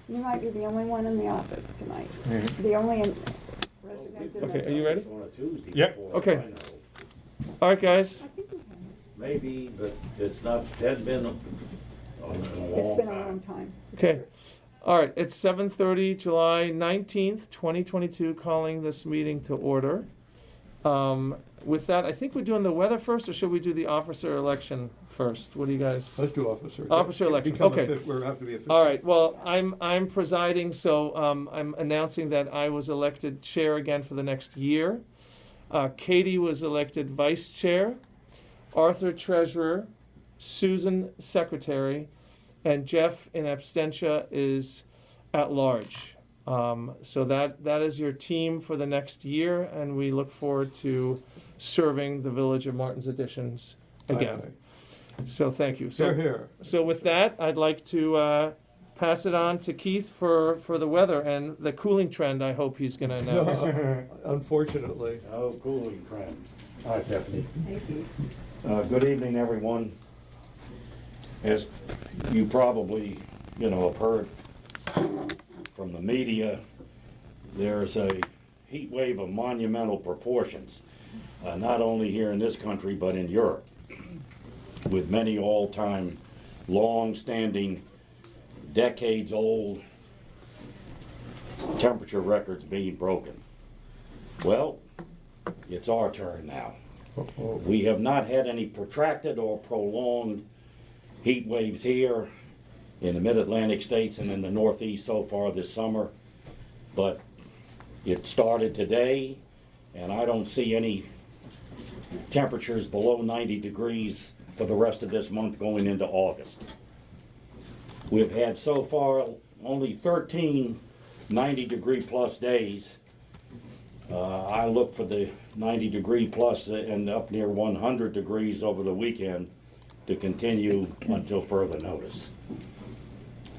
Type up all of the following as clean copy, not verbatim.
You might be the only one in the office tonight. The only resident in Okay, the. are you ready? On a Tuesday. Yep. before Okay. I know. All right, guys. I think we can. Maybe, but it's not, hadn't been a long time. It's been a long time. Okay. All right, it's 7:30, July 19th, 2022, calling this meeting to order. With that, I think we're doing the weather first, or should we do the officer election first? What do you guys? Let's do officer. Officer election, Become okay. We have to be official. All right, well, I'm presiding, so I'm announcing that I was elected chair again for the next year. Katie was elected vice chair, Arthur treasurer, Susan secretary, and Jeff in absentia is at large. So that is your team for the next year, and we look forward to serving the Village of Martins Additions again. Aye, So thank you. aye. So, Here. so with that, I'd like to pass it on to Keith for the weather and the cooling trend I hope he's going to announce. No, unfortunately. Oh, cooling trend. Hi, Stephanie. Thank you. Good evening, everyone. As you probably, have heard from the media, there's a heat wave of monumental proportions, not only here in this country, but in Europe, with many all-time, long-standing, decades-old temperature records being broken. Well, it's our turn now. We have not had any protracted or prolonged heat waves here in the mid-Atlantic states and in the Northeast so far this summer, but it started today, and I don't see any temperatures below 90 degrees for the rest of this month going into August. We've had so far only 13 90-degree plus days. I look for the 90-degree plus and up near 100 degrees over the weekend to continue until further notice.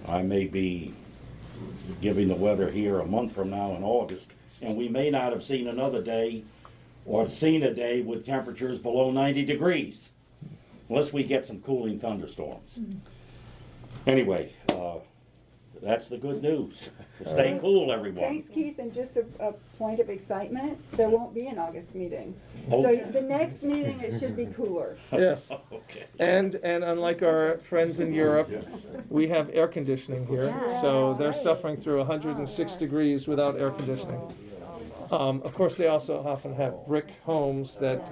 I may be giving the weather here a month from now in August, and we may not have seen another day or seen a day with temperatures below 90 degrees, unless we get some cooling thunderstorms. Anyway, that's the good news. Stay cool, everyone. Thanks, Keith, and just a point of excitement, there won't be an August meeting. So Okay. the next meeting, it should be cooler. Yes. Okay. And unlike our friends in Europe, we have air conditioning here, Yeah, so that's they're right. suffering through 106 degrees without air conditioning. Of course, they also often have brick homes that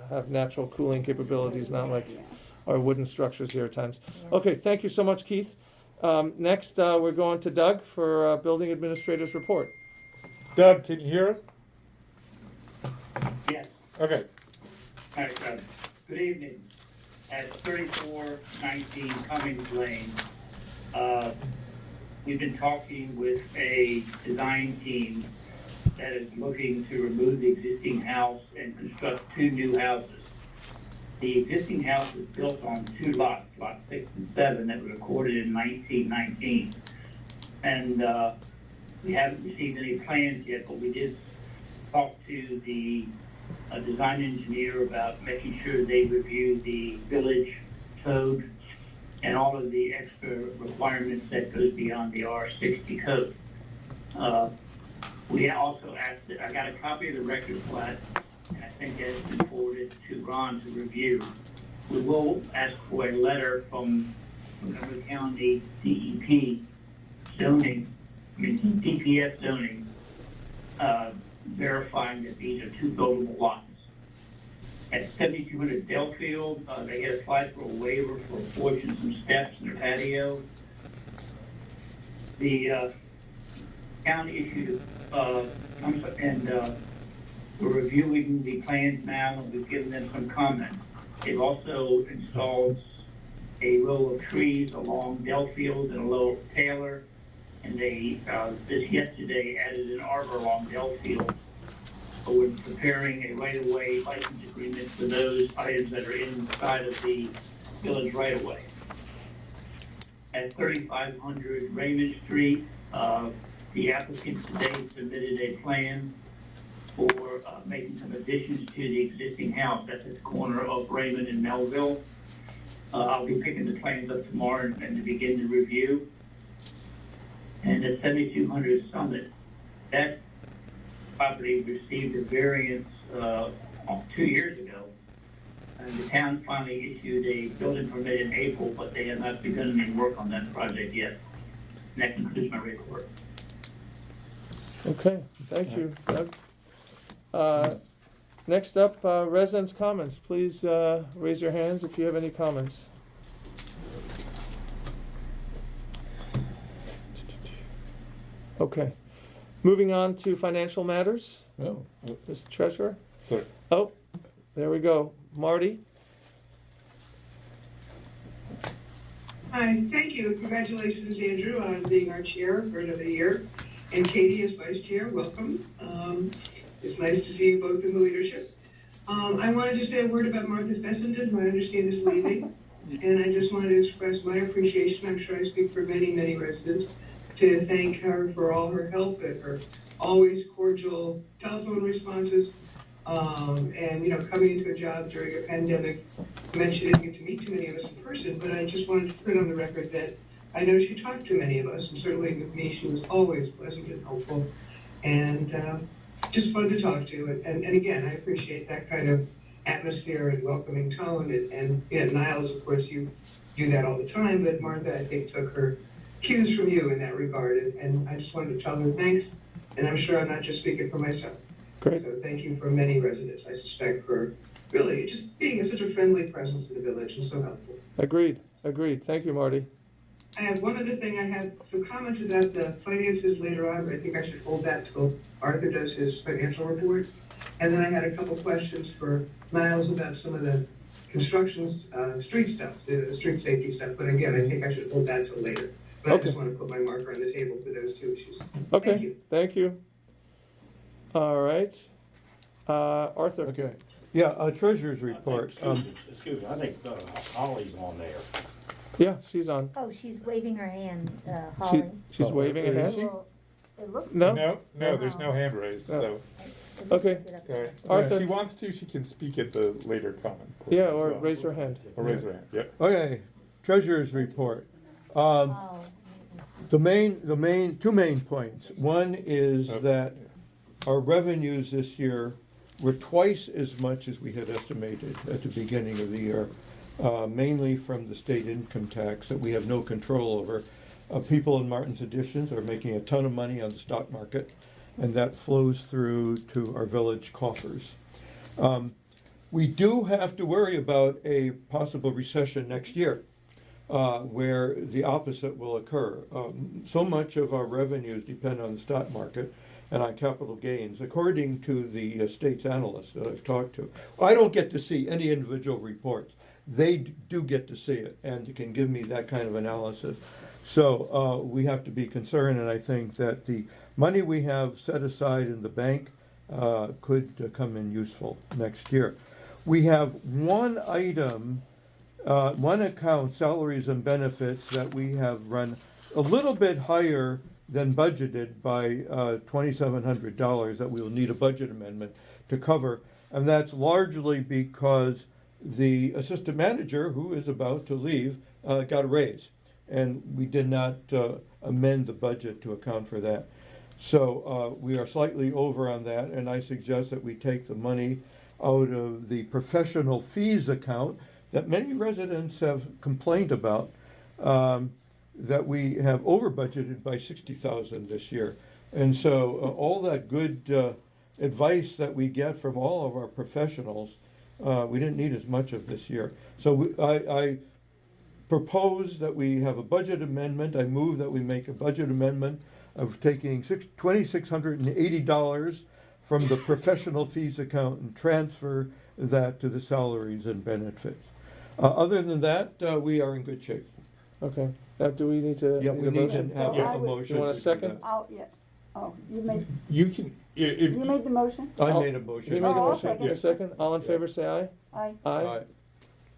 have natural cooling capabilities, not like our wooden structures here at times. Okay, thank you so much, Keith. Next, we're going to Doug for Building Administrator's Report. Doug, can you hear us? Yes. Okay. All right, good evening. At 3419 Cummings Lane, we've been talking with a design team that is looking to remove the existing house and construct two new houses. The existing house is built on two lots, lot 6 and 7, that were recorded in 1919. And we haven't received any plans yet, but we did talk to the design engineer about making sure they review the village code and all of the extra requirements that goes beyond the R60 code. We also asked, I got a copy of the record plat, and I think that's been forwarded to Ron to review. We will ask for a letter from Montgomery County DEP zoning, DPS zoning, verifying that these are two buildable lots. At 7200 Delfield, they had applied for a waiver for a porch and some steps in their patio. The county issued, we're reviewing the plans now, and we've given them some comment. They've also installed a row of trees along Delfield and along Taylor, and they, this yesterday, added an arbor along Delfield. So we're preparing a right-of-way license agreement for those items that are inside of the village right-of-way. At 3500 Raymond Street, the applicant today submitted a plan for making some additions to the existing house at the corner of Raymond and Melville. I'll be picking the plans up tomorrow and to begin the review. And the 7200 Summit, that property received a variance 2 years ago. And the town finally issued a building permit in April, but they have not begun any work on that project yet. And that concludes my report. Okay, thank you, Doug. Next up, residents' comments. Please raise your hands if you have any comments. Okay, moving on to financial matters. No. Mr. Treasurer? Sorry. Oh, there we go. Marty? Hi, thank you. Congratulations, Andrew, on being our chair for another year. And Katie as vice chair, welcome. It's nice to see you both in the leadership. I wanted to say a word about Martha Fessenden, who I understand is leaving. And I just wanted to express my appreciation, I'm sure I speak for many, many residents, to thank her for all her help and her always cordial telephone responses. And, you know, coming into a job during a pandemic, I mentioned didn't get to meet too many of us in person, but I just wanted to put on the record that I know she talked to many of us, and certainly with me, she was always pleasant and helpful, and just fun to talk to. And again, I appreciate that kind of atmosphere and welcoming tone. And you know, Niles, of course, you do that all the time, but Martha, I think, took her cues from you in that regard. And I just wanted to tell her thanks, and I'm sure I'm not just speaking for myself. Great. So thank you for many residents, I suspect, for really just being such a friendly presence in the village and so helpful. Agreed. Thank you, Marty. I have one other thing. I had some comments about the finances later on, but I think I should hold that till Arthur does his financial report. And then I had a couple questions for Niles about some of the constructions, street stuff, the street safety stuff. But again, I think I should hold that till later. But I just Okay. want to put my marker on the table for those two issues. Thank Okay, you. thank you. All right. Arthur? Okay. Yeah, treasurer's report. Excuse me, I think Holly's on there. Yeah, she's on. Oh, she's waving her hand, She, Holly. she's Oh, waving a is hand? she? Well, it looks. No? No, there's no hand raised, so. it looks Okay. like it up yeah, there. Arthur. If she wants to, she can speak at the later comment. Yeah, as or well. raise her hand. Or raise her hand, yep. Okay, treasurer's report. Oh, Two main points. One is that our revenues this year were twice as much as we had estimated at the beginning of the year, mainly from the state income tax that we have no control over. People in Martin's Additions are making a ton of money on the stock market, and that flows through to our village coffers. We do have to worry about a possible recession next year, where the opposite will occur. So much of our revenues depend on the stock market and on capital gains, according to the state's analysts that I've talked to. I don't get to see any individual reports. They do get to see it and can give me that kind of analysis. So we have to be concerned, and I think that the money we have set aside in the bank could come in useful next year. We have one item, one account, salaries and benefits, that we have run a little bit higher than budgeted by $2,700 that we will need a budget amendment to cover. And that's largely because the assistant manager, who is about to leave, got a raise. And we did not amend the budget to account for that. So we are slightly over on that, and I suggest that we take the money out of the professional fees account that many residents have complained about, that we have over budgeted by $60,000 this year. And so all that good advice that we get from all of our professionals, we didn't need as much of this year. So I propose that we have a budget amendment. I move that we make a budget amendment of taking $2,680 from the professional fees account and transfer that to the salaries and benefits. Other than that, we are in good shape. Okay. Do we need to? Yeah, we a need to motion? have Yeah. a motion. You want a to do second? Oh, yeah. Oh, you made You can, the motion? that. I I'll- made a You motion. made the Oh, I'll motion. second. A second? All in favor, say aye. Aye. Aye.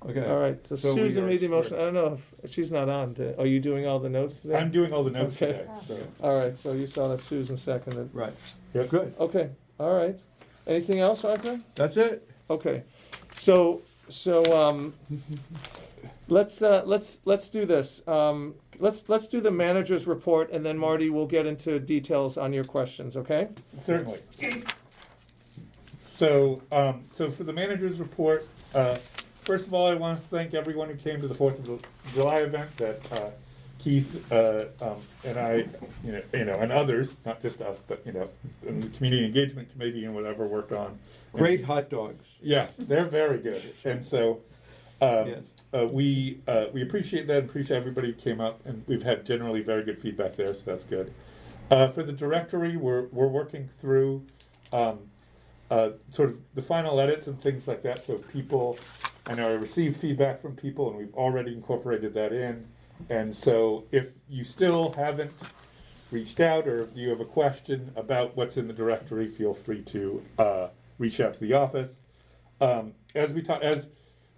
Okay. All right, so So we Susan are made the square. motion. I don't know if she's not on. Are you doing all the notes today? I'm doing all the notes Okay. today, so. All right, so you saw that Susan seconded. Right. Yep. Good. Okay, all right. Anything else, Arthur? That's it. Okay, so let's do this. let's do the manager's report, and then Marty will get into details on your questions, okay? Certainly. So, so for the manager's report, first of all, I want to thank everyone who came to the 4th of July event that Keith and I, and others, not just us, but, and the Community Engagement Committee and whatever worked on. Great hot dogs. Yes, they're very good. And so Yes. we appreciate that, appreciate everybody who came up, and we've had generally very good feedback there, so that's good. For the directory, we're working through sort of the final edits and things like that. So people, I know I received feedback from people, and we've already incorporated that in. And so if you still haven't reached out, or if you have a question about what's in the directory, feel free to reach out to the office. As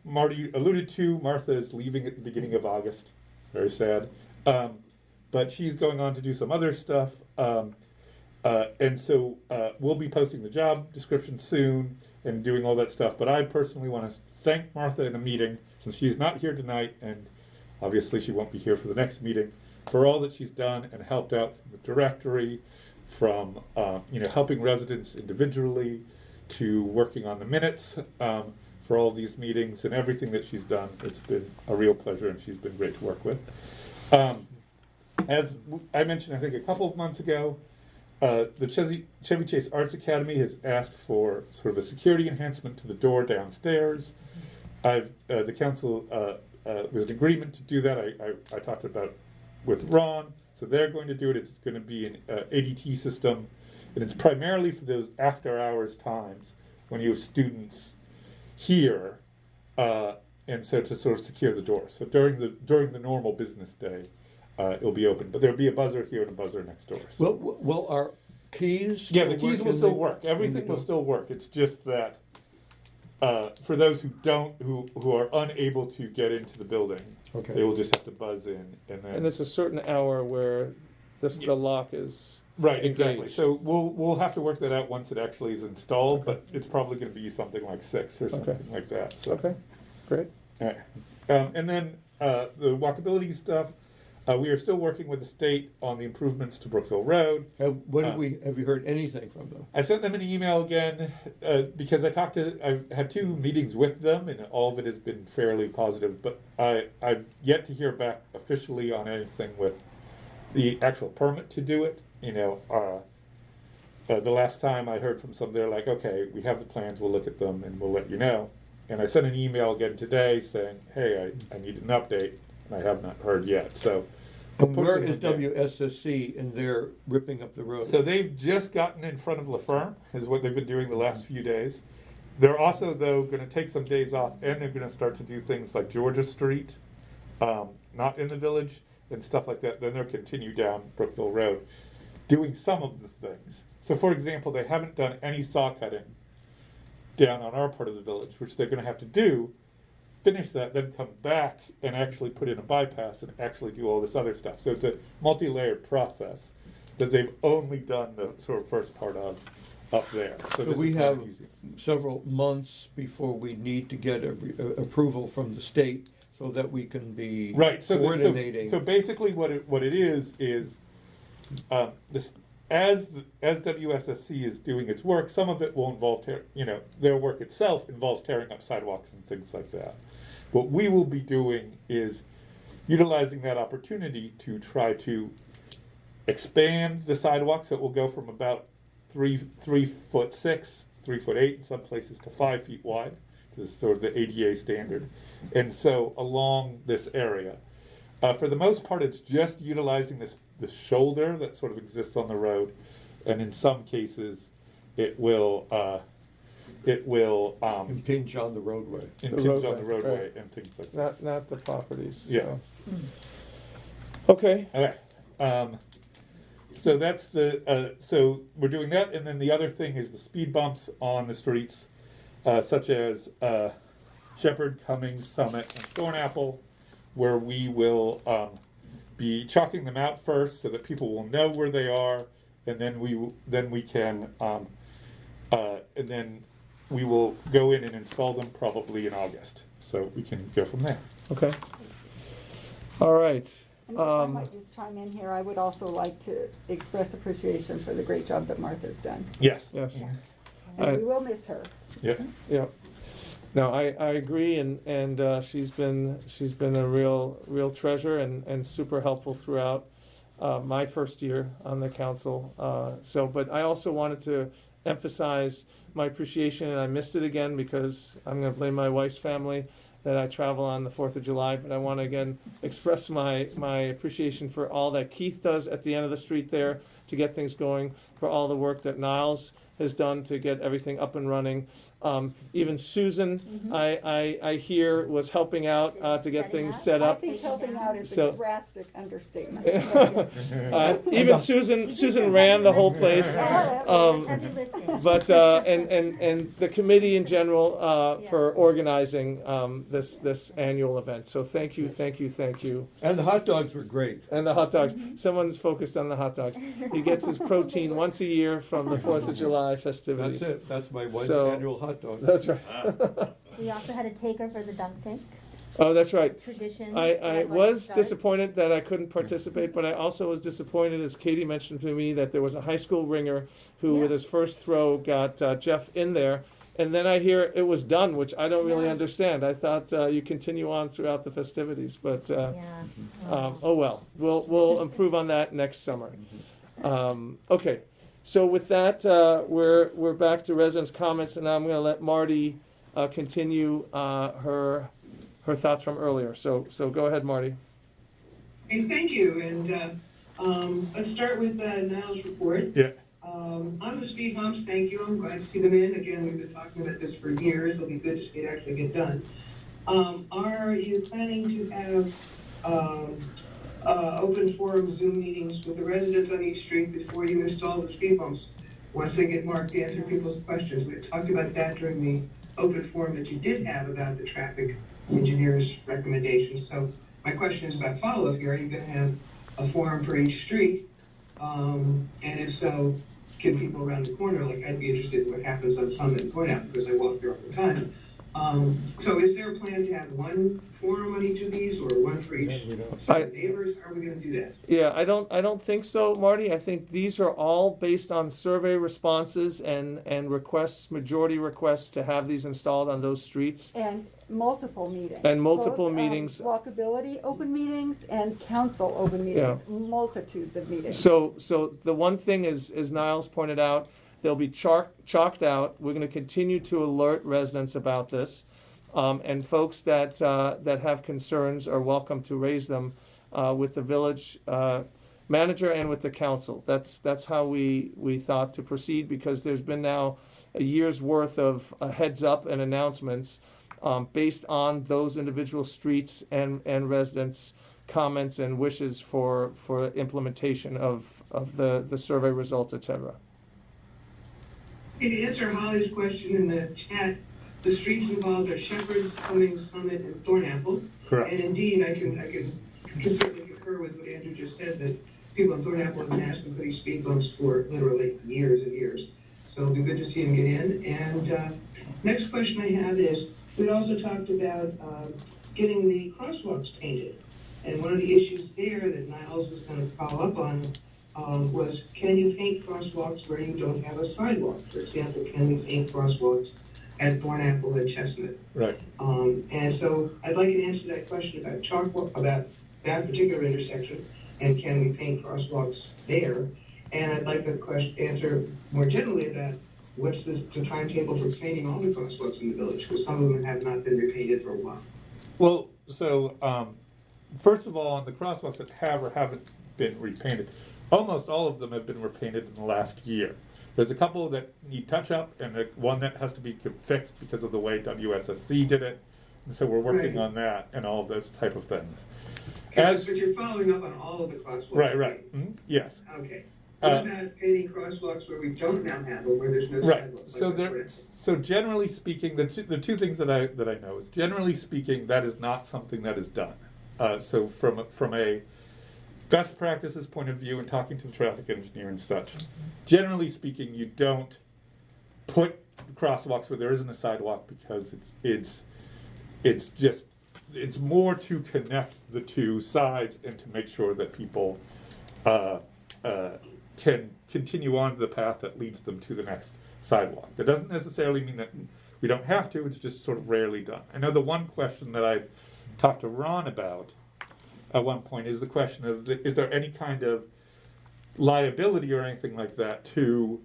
Marty alluded to, Martha is leaving at the beginning of August. Very sad. But she's going on to do some other stuff. And so we'll be posting the job description soon and doing all that stuff. But I personally want to thank Martha in a meeting, since she's not here tonight, and obviously she won't be here for the next meeting, for all that she's done and helped out the directory, from helping residents individually to working on the minutes for all these meetings and everything that she's done. It's been a real pleasure, and she's been great to work with. As I mentioned, I think a couple of months ago, the Chevy Chase Arts Academy has asked for sort of a security enhancement to the door downstairs. The council was in agreement to do that. I talked about with Ron, so they're going to do it. It's going to be an ADT system, and it's primarily for those after-hours times when you have students here, and so to sort of secure the door. So during the normal business day, it'll be open, but there'll be a buzzer here and a buzzer next door. So. Will our keys? Yeah, the still keys work will in still the- work. in the Everything will door? still work. It's just that for those who are unable to get into the building, Okay. they will just have to buzz in, and then And there's a certain hour where the lock is right, exactly. engaged. So we'll have to work that out once it actually is installed, but it's probably going to be something like 6 or something like that. So. Okay, great. All right. And then the walkability stuff. We are still working with the state on the improvements to Brookville Road. Have you heard anything from them? I sent them an email again because I've had 2 meetings with them, and all of it has been fairly positive. But I've yet to hear back officially on anything with the actual permit to do it. The last time I heard from some, they're like, "Okay, we have the plans. We'll look at them and we'll let you know." And I sent an email again today saying, "Hey, I need an update," and I have not heard yet. So. And where pushing is it there. WSSC in their ripping up the road? So they've just gotten in front of LaFerme, is what they've been doing the last few days. They're also, though, going to take some days off, and they're going to start to do things like Georgia Street, not in the village, and stuff like that. Then they'll continue down Brookville Road, doing some of the things. So, for example, they haven't done any saw cutting down on our part of the village, which they're going to have to do. Finish that, then come back and actually put in a bypass and actually do all this other stuff. So it's a multi-layered process that they've only done the sort of first part of up there. So this we is not have easy. several months before we need to get approval from the state so that we can be Right. So coordinating. so basically, what it is this. As WSSC is doing its work, some of it will involve, their work itself involves tearing up sidewalks and things like that. What we will be doing is utilizing that opportunity to try to expand the sidewalk, so it will go from about 3'6", 3'8" in some places to 5 feet wide. This is sort of the ADA standard, and so along this area. For the most part, it's just utilizing this shoulder that sort of exists on the road, and in some cases, it will impinge on the roadway. impinge on the roadway, roadway right. and things like that. Not the properties. Yeah. So. Okay. Okay. So that's so we're doing that, and then the other thing is the speed bumps on the streets, such as Shepherd, Cummings, Summit, and Thornapple, where we will be chalking them out first so that people will know where they are, and then we can and then we will go in and install them probably in August, so we can go from there. Okay. All right. And if I might just chime in here, I would also like to express appreciation for the great job that Martha's done. Yes. Yes. And we will miss her. Yeah. Yeah. No, I agree, and she's been a real treasure and super helpful throughout my first year on the council. But I also wanted to emphasize my appreciation, and I missed it again because I'm going to blame my wife's family that I travel on the 4th of July. But I want to again express my appreciation for all that Keith does at the end of the street there to get things going, for all the work that Niles has done to get everything up and running. Even Susan, I hear, was helping out to get things set I up. think helping out is So- a drastic understatement. Even Susan ran the whole place. Heavy lifting. But and the committee in general for organizing this annual event. So thank you. And the hot dogs were great. And the hot dogs. Someone's focused on the hot dogs. He gets his protein once a year from the 4th of July festivities. That's it. That's my one So- annual hot dog. That's right. We also had a taker for the dunk tank, Oh, that's right. tradition. I that was started. disappointed that I couldn't participate, but I also was disappointed, as Katie mentioned to me, that there was a high school ringer who, with his first throw, got Jeff in there. And then I hear it was done, which I don't really Yeah. understand. I thought you continue on throughout the festivities, but Yeah. oh well. We'll improve on that next summer. Okay, so with that, we're back to residents' comments, and now I'm going to let Marty continue her thoughts from earlier. So go ahead, Marty. Hey, thank you, and let's start with Niall's report. Yeah. On the speed bumps, thank you, I'm glad to see them in. Again, we've been talking about this for years, it'll be good to see it actually get done. Are you planning to have open forum Zoom meetings with the residents on each street before you install the speed bumps? Once they get marked, to answer people's questions. We had talked about that during the open forum that you did have about the traffic engineer's recommendations. So my question is about follow-up here. Are you gonna have a forum for each street? And if so, can people around the corner, like I'd be interested in what happens on Summit and Point Out because I walk there all the time. So is there a plan to have one forum on each of these or one for each set of neighbors? How are we gonna do that? Yeah, I don't think so, Marty. I think these are all based on survey responses and requests, majority requests to have these installed on those streets. And multiple meetings. And multiple Both, meetings. Walkability open meetings and council open meetings, multitudes of meetings. So the one thing is, as Niles pointed out, they'll be chalked out. We're going to continue to alert residents about this, and folks that have concerns are welcome to raise them with the village manager and with the council. That's how we thought to proceed, because there's been now a year's worth of heads up and announcements based on those individual streets and residents' comments and wishes for implementation of the survey results, etc. To answer Holly's question in the chat, the streets involved are Shepherd's, Cummings, Summit, and Thornapple. Correct. And indeed, I can certainly concur with what Andrew just said, that people in Thornapple have been asking for these speed bumps for literally years and years. So it'll be good to see them get in. And next question I have is, we'd also talked about getting the crosswalks painted. And one of the issues there that Niles was going to follow up on was, can you paint crosswalks where you don't have a sidewalk? For example, can we paint crosswalks at Thornapple and Chestnut? Right. And so I'd like an answer to that question about about that particular intersection, and can we paint crosswalks there? And I'd like a answer more generally about what's the timetable for painting all the crosswalks in the village, because some of them have not been repainted for a while. Well, so first of all, on the crosswalks that have or haven't been repainted, almost all of them have been repainted in the last year. There's a couple that need touch-up, and one that has to be fixed because of the way WSSC did it. And so we're working Right. on that and all of those type of things. But you're following up on all of the crosswalks. Right. Mhm, yes. Okay. What Uh, about painting crosswalks where we don't now have them, where there's no Right. sidewalks? So like there. Thornapple? So generally speaking, the two things that I know is, generally speaking, that is not something that is done. So from a best practices point of view and talking to the traffic engineer and such, generally speaking, you don't put crosswalks where there isn't a sidewalk because it's just it's more to connect the two sides and to make sure that people can continue on the path that leads them to the next sidewalk. That doesn't necessarily mean that we don't have to, it's just sort of rarely done. I know the one question that I talked to Ron about at one point is the question of, is there any kind of liability or anything like that to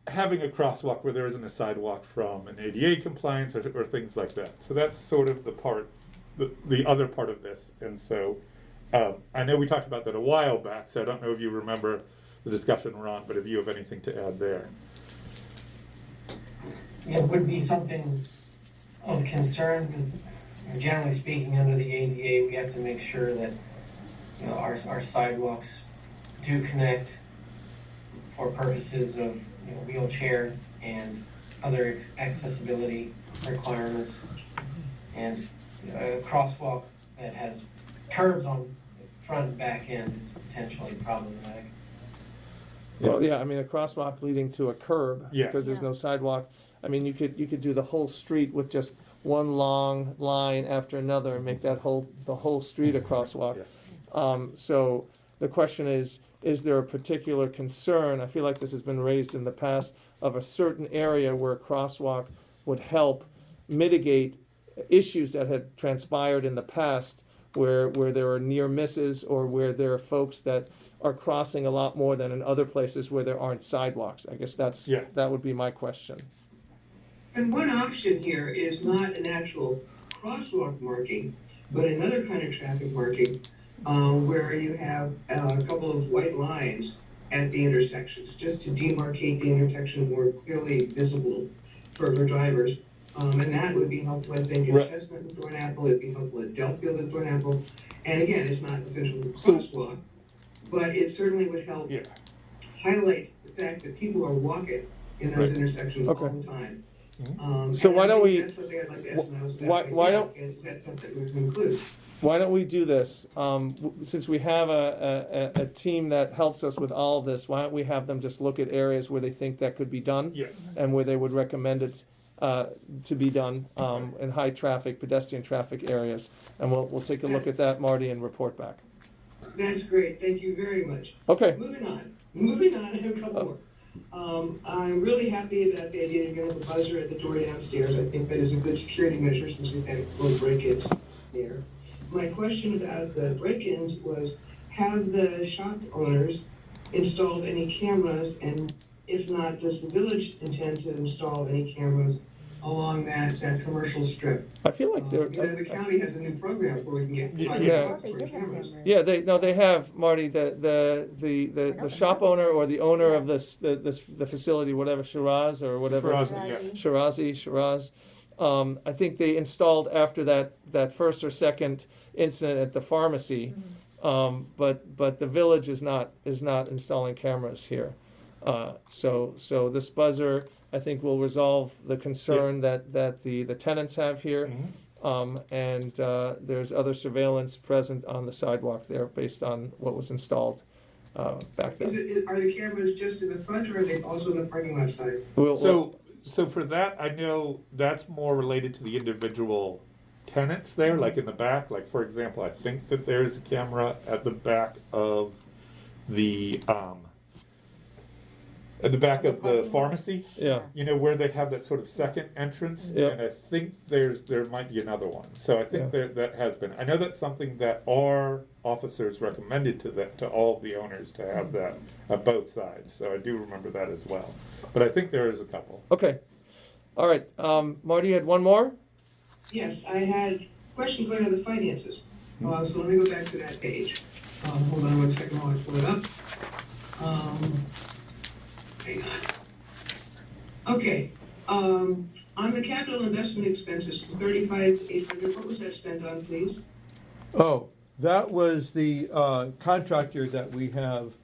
having a crosswalk where there isn't a sidewalk from an ADA compliance or things like that. So that's sort of the other part of this. And so I know we talked about that a while back, so I don't know if you remember the discussion, Ron, but if you have anything to add there. It would be something of concern, because generally speaking, under the ADA, we have to make sure that our sidewalks do connect for purposes of wheelchair and other accessibility requirements. And a crosswalk that has curbs on the front and back end is potentially problematic. Well, yeah, I mean, a crosswalk leading to a curb, Yeah. because there's Yeah. no sidewalk. I mean, you could do the whole street with just one long line after another and make the whole street a crosswalk. Yeah. So the question is there a particular concern? I feel like this has been raised in the past of a certain area where a crosswalk would help mitigate issues that had transpired in the past where there are near misses or where there are folks that are crossing a lot more than in other places where there aren't sidewalks. I guess that would be my question. And one option here is not an actual crosswalk marking, but another kind of traffic marking, where you have a couple of white lines at the intersections, just to demarcate the intersection more clearly visible for drivers. And that would be helpful, I think, in Right. Chestnut and Thornapple, it'd be helpful at Delafield and Thornapple. And again, it's not official So- crosswalk, but it certainly would help Yeah. highlight the fact that people are walking in those Right. intersections all Okay. the time. Mhm. So And why I don't think we- That's something I'd like to ask when I was why- back. why don't- Is that something we can include? Why don't we do this? Since we have a team that helps us with all of this, why don't we have them just look at areas where they think that could be done Yeah. and where they would recommend it to be done in high traffic, pedestrian traffic areas. And we'll take a look at that, Marty, and report back. That's great, thank you very much. Okay. Moving on, I have a couple more. I'm really happy about the idea you're gonna have a buzzer at the door downstairs. I think that is a good security measure since we've had little break-ins there. My question about the break-ins was, have the shop owners installed any cameras? And if not, does the village intend to install any cameras along that commercial strip? I feel like The county has a new program where we can get private Yeah. Oh, calls they for did have cameras. cameras. they have, Marty, the shop owner or the owner of the facility, whatever, Shiraz or whatever. Shirazi, yeah. Shiraz. I think they installed after that first or second incident at the pharmacy, but the village is not installing cameras here. So this buzzer, I think, will resolve the concern that the tenants have here. Mhm. And there's other surveillance present on the sidewalk there based on what was installed back then. Are the cameras just in the front or are they also in the parking lot side? So for that, I know that's more related to the individual tenants there, like in the back. Like, for example, I think that there's a camera at the back of the pharmacy. Yeah. You know, where they have that sort of second entrance, Yeah. and I think there might be another one. So I think Yeah. that has been. I know that's something that our officers recommended to all of the owners to have that at both sides. So I do remember that as well. But I think there is a couple. Okay. All right. Marty, you had one more? Yes, I had a question going on the finances. So let me go back to that page. Hold on one second while I pull it up. Hang on. Okay, on the capital investment expenses, the 35,800, what was that spent on, please? Oh, that was the contractor that we have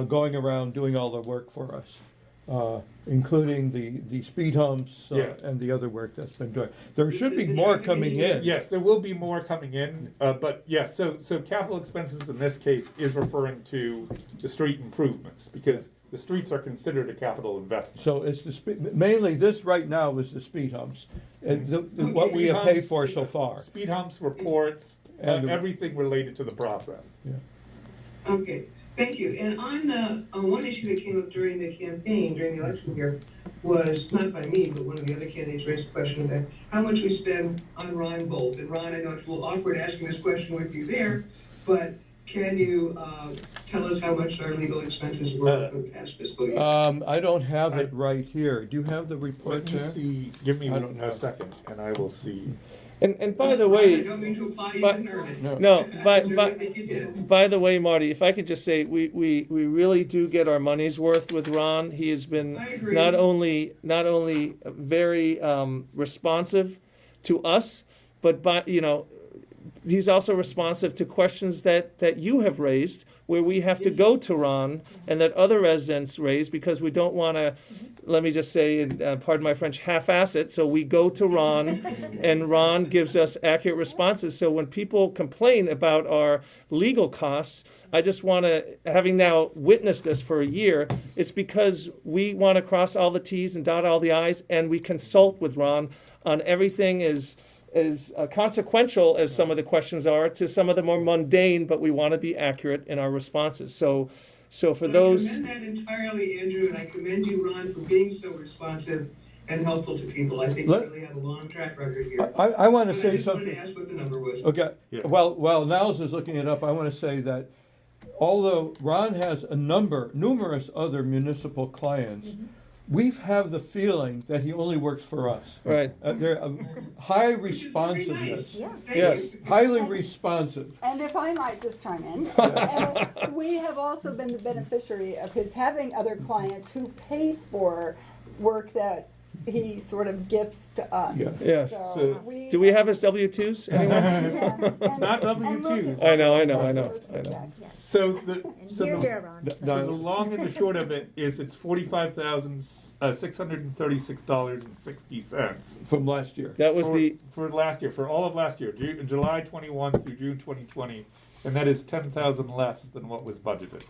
going around doing all the work for us, including the speed humps Yeah. and the other work that's been done. There should be more coming in. Yes, there will be more coming in, but yes, so capital expenses in this case is referring to the street improvements, because the streets are considered a capital investment. So it's mainly this right now is the speed humps, what we have paid for so far. Speed humps, reports, And the- everything related to the process. Okay, thank you. And on one issue that came up during the campaign, during the election here, was, not by me, but one of the other candidates raised a question about how much we spend on Ron Bolt. And Ron, I know it's a little awkward asking this question with you there, but can you tell us how much our legal expenses were for the past fiscal year? I don't have it right here. Do you have the report Let me there? see, give me I don't a know. second, and I will see. And by the I way, don't mean to imply you but- didn't earn it. no, I certainly think you did. by the way, Marty, if I could just say, we really do get our money's worth with Ron. He has been I agree. not only very responsive to us, but he's also responsive to questions that you have raised, where we have to Yes. go to Ron and that other residents raise, because we don't want to, let me just say, and pardon my French, half-ass it. So we go to Ron, and Ron gives us accurate responses. So when people complain about our legal costs, I just want to, having now witnessed this for a year, it's because we want to cross all the T's and dot all the I's, and we consult with Ron on everything as consequential as some of the questions are to some of the more mundane, but we want to be accurate in our responses. So for those, I commend that entirely, Andrew, and I commend you, Ron, for being so responsive and helpful to people. I think you Let- really have a long track record here. I want to And I say just wanted to something. ask what the number was. Okay, Yeah. while Niles is looking it up, I want to say that although Ron has numerous other municipal clients, we have the feeling that he only works for us. right. They're high Which is very nice. responsiveness, Yeah. Thank Yes. you. highly responsive. And if I might just chime in, we have also been the beneficiary of his having other clients who pay for work that he sort of gifts to us. Yeah. Yeah. So- Do we have his W-2s? Anyone? It's not W-2s. I know. Yes. So And so here, the- here, Ron. So the long and the short of it is it's $45,636.60 From last year. That was for last year, for all of last year, July 21 through June 2020, and that is 10,000 less than what was budgeted.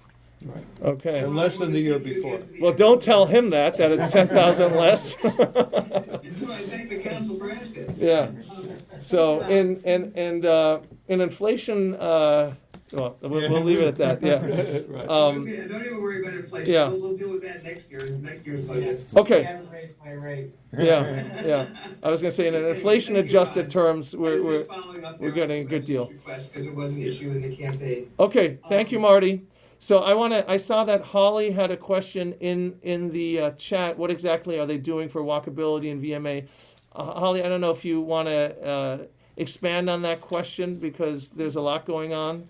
okay. And less than the year before. Well, don't tell him that it's 10,000 less. I thank the council for asking. Yeah. So in inflation, well, we'll leave it at that. Yeah. Right. Okay, don't even worry about inflation. yeah. We'll deal with that next year's budget. I Okay. haven't raised my rate. Yeah. I was gonna say in inflation-adjusted terms, I was we're just following up we're there on getting a good deal. request because it was an issue in the campaign. okay. Thank you, Marty. So I saw that Holly had a question in the chat. What exactly are they doing for walkability and VMA? Holly, I don't know if you want to expand on that question because there's a lot going on.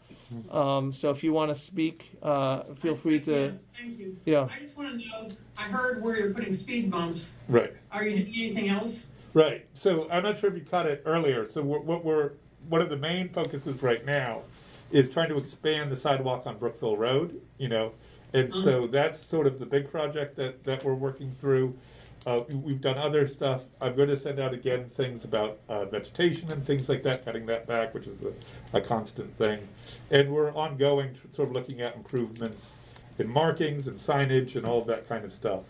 So if you want to speak, feel free to. Thank you. Yeah. I just want to know, I heard where you're putting speed bumps. Right. Are you doing anything else? Right. So I'm not sure if you caught it earlier. So one of the main focuses right now is trying to expand the sidewalk on Brookville Road, and so that's sort of the big project that we're working through. We've done other stuff. I'm going to send out again things about vegetation and things like that, cutting that back, which is a constant thing. And we're ongoing, sort of looking at improvements in markings and signage and all of that kind of stuff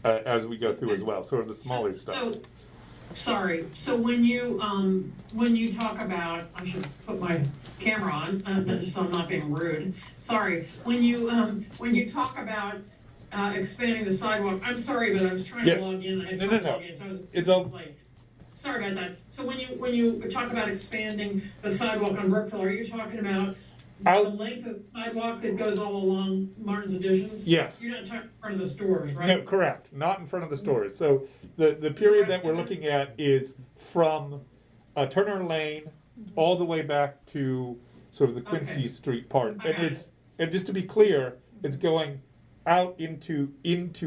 as we go through as well, sort of the smaller stuff. So when you talk about, I should put my camera on, so I'm not being rude. Sorry, when you talk about expanding the sidewalk, I'm sorry, but I was trying to Yeah. log in, I had No, to no. log in, so I was It's all- late. Sorry about that. So when you talk about expanding the sidewalk on Brookville, are you talking about the Out- length of sidewalk that goes all along Martin's Additions? Yes. You're not talking in front of the stores, right? No, correct. Not in front of the stores. So the period that we're looking at is from Turner Lane all the way back to sort of the Quincy Okay. Street part. I got And just to be clear, it's going out into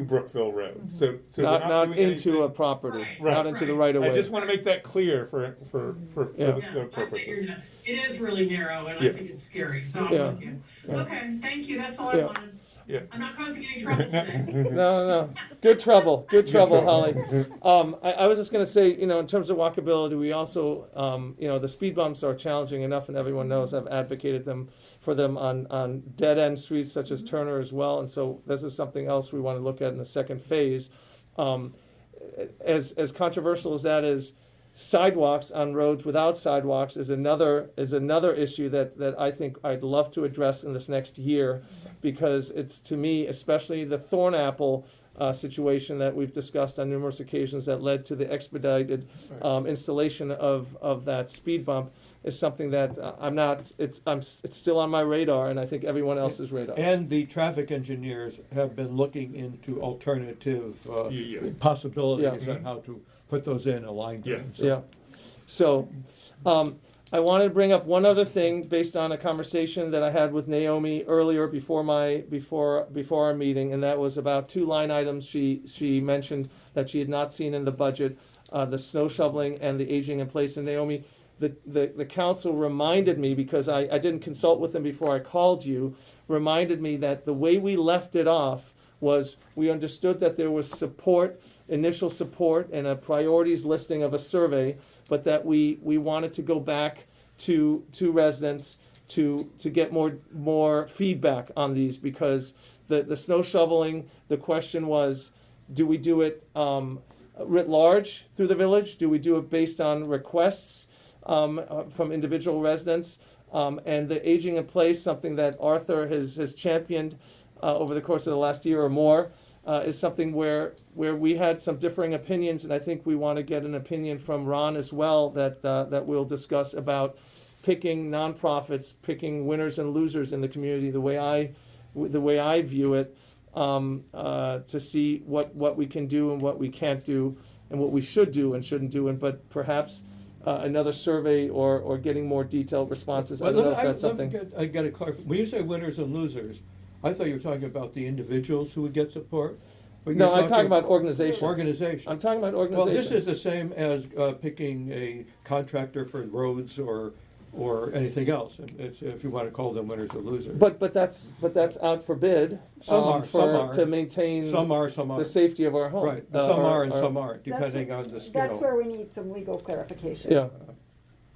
Brookville Road. So we're Not doing into anything- a property, Right, not into the right. right of I way. just want to make that clear for Yeah. the Yeah, I purposes. figured that. It is really narrow, and Yeah. I think it's scary, so I'm Yeah. with you. Yeah. Okay, thank you, that's all I Yeah. wanted. Yeah. I'm not causing any trouble today. No. Good trouble, Holly. I was just gonna say, in terms of walkability, we also, the speed bumps are challenging enough, and everyone knows I've advocated for them on dead-end streets such as Turner as well, and so this is something else we want to look at in the second phase. As controversial as that is, sidewalks on roads without sidewalks is another issue that I think I'd love to address in this next year, because it's, to me, especially the Thornapple situation that we've discussed on numerous occasions that led to the expedited installation of that speed bump, is something that it's still on my radar, and I think everyone else's radar. And the traffic engineers have been looking into alternative Yeah. possibilities Yeah. on how to put those in, align Yeah. them. Yeah. So, I wanted to bring up one other thing based on a conversation that I had with Naomi earlier before our meeting, and that was about two line items she mentioned that she had not seen in the budget, the snow shoveling and the aging in place. And Naomi, the council reminded me, because I didn't consult with them before I called you, reminded me that the way we left it off was we understood that there was initial support and a priorities listing of a survey, but that we wanted to go back to residents to get more feedback on these, because the snow shoveling, the question was, do we do it writ large through the village? Do we do it based on requests from individual residents? And the aging in place, something that Arthur has championed over the course of the last year or more, is something where we had some differing opinions, and I think we want to get an opinion from Ron as well that we'll discuss about picking nonprofits, picking winners and losers in the community, the way I view it, to see what we can do and what we can't do, and what we should do and shouldn't do, but perhaps another survey or getting more detailed responses. I don't know if that's something. I got to clarify. When you say winners and losers, I thought you were talking about the individuals who would get support. But No, you're I'm talking about organizations. Organizations. I'm talking about Well, organizations. this is the same as picking a contractor for roads or anything else. It's, if you want to call them winners or losers. But that's out for bid. Some are, some are. To maintain Some are, some the aren't. safety of our home. Right, some are and some aren't, depending on the scale. That's where we need some legal clarification. Yeah.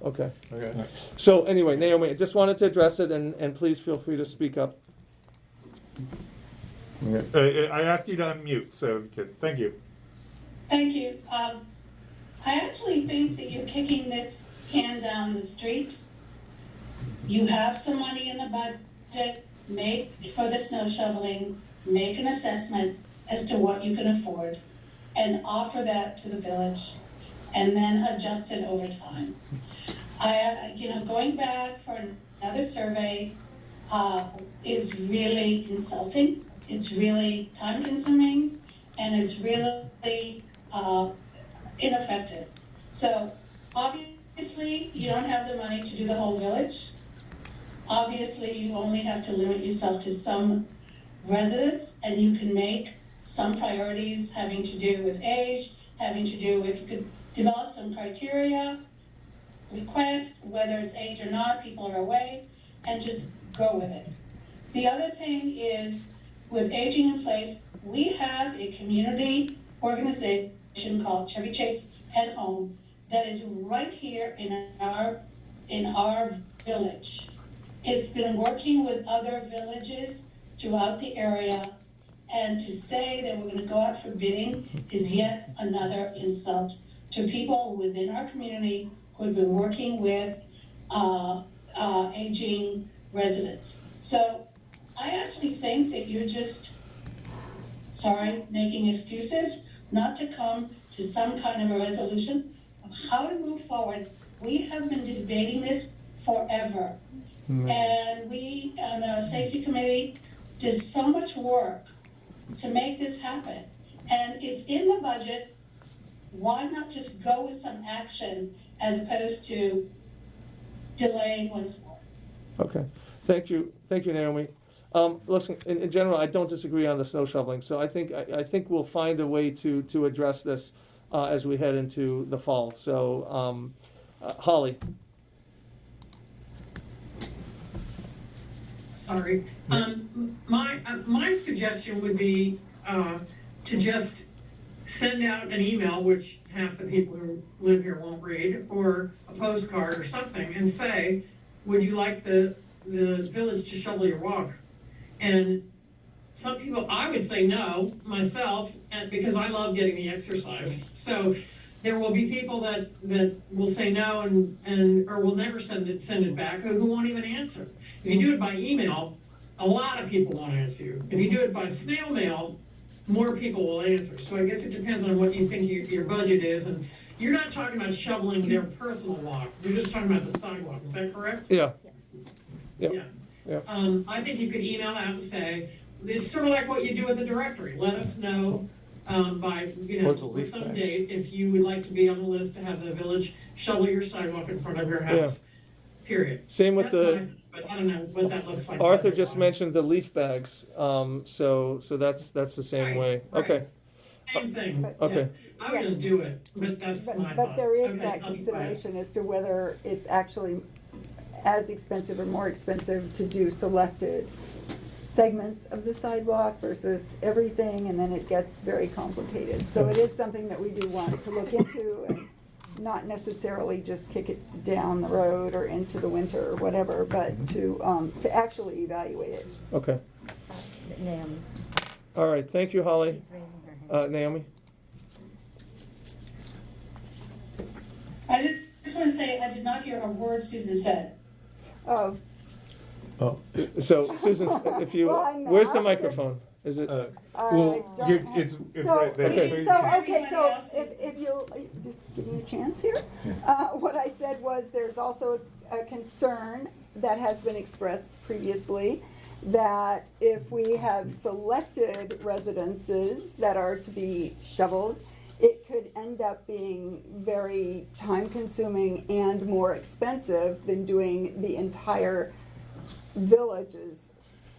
Okay. Okay. So anyway, Naomi, I just wanted to address it, and please feel free to speak up. I asked you to unmute, so you could, thank you. Thank you. I actually think that you're kicking this can down the street. You have some money in the budget, for the snow shoveling, make an assessment as to what you can afford, and offer that to the village, and then adjust it over time. Going back for another survey is really insulting. It's really time consuming, and it's really ineffective. So obviously you don't have the money to do the whole village. Obviously you only have to limit yourself to some residents, and you can make some priorities having to do with age, having to do with, you could develop some criteria, request, whether it's age or not, people are away, and just go with it. The other thing is, with aging in place, we have a community organization called Chevy Chase at Home that is right here in our village. It's been working with other villages throughout the area, and to say that we're going to go out for bidding is yet another insult to people within our community who have been working with aging residents. So I actually think that you're just, making excuses not to come to some kind of a resolution of how to move forward. We have been debating this forever. And we, on the safety committee, did so much work to make this happen. And it's in the budget. Why not just go with some action as opposed to delaying once more? Okay. Thank you, Naomi. Listen, in general, I don't disagree on the snow shoveling. So I think we'll find a way to address this as we head into the fall. So, Holly. Sorry. My my suggestion would be, to just send out an email, which half the people who live here won't read, or a postcard or something, and say, would you like the village to shovel your walk? And some people, I would say no, myself, and because I love getting the exercise. So there will be people that will say no and or will never send it back, or who won't even answer. If you do it by email, a lot of people won't answer you. If you do it by snail mail, more people will answer. So I guess it depends on what you think your budget is, and you're not talking about shoveling their personal walk, you're just talking about the sidewalk, is that correct? Yeah. Yeah. Yeah. Yeah. I think you could email out and say, it's sort of like what you do with the directory, let us know, by, Or the leaf some bags. date, if you would like to be on the list to have the village shovel your sidewalk in front of your house, period. Same with That's the, my- But I don't know what that looks like. Arthur just budget-wise. mentioned the leaf bags, so that's the same Right, way. right. Okay, Same thing. okay. Yeah. I would just do it, but that's my thought. But there is Okay, that I'll be quiet. consideration as to whether it's actually as expensive or more expensive to do selected segments of the sidewalk versus everything, and then it gets very complicated. So it is something that we do want to look into and not necessarily just kick it down the road or into the winter or whatever, but to actually evaluate it. Okay. Naomi, All right. Thank you, Holly. she's raising her hand. Naomi? I just want to say, I did not hear a word Susan said. Oh, Oh, So, Susan, if you, Well, I'm where's the asking. microphone? Is it? well, don't you're, have- it's So, right there. Okay. So you so, can- okay, so Everybody else is- if you, just give me a chance here. What I said was there's also a concern that has been expressed previously that if we have selected residences that are to be shoveled, it could end up being very time-consuming and more expensive than doing the entire village's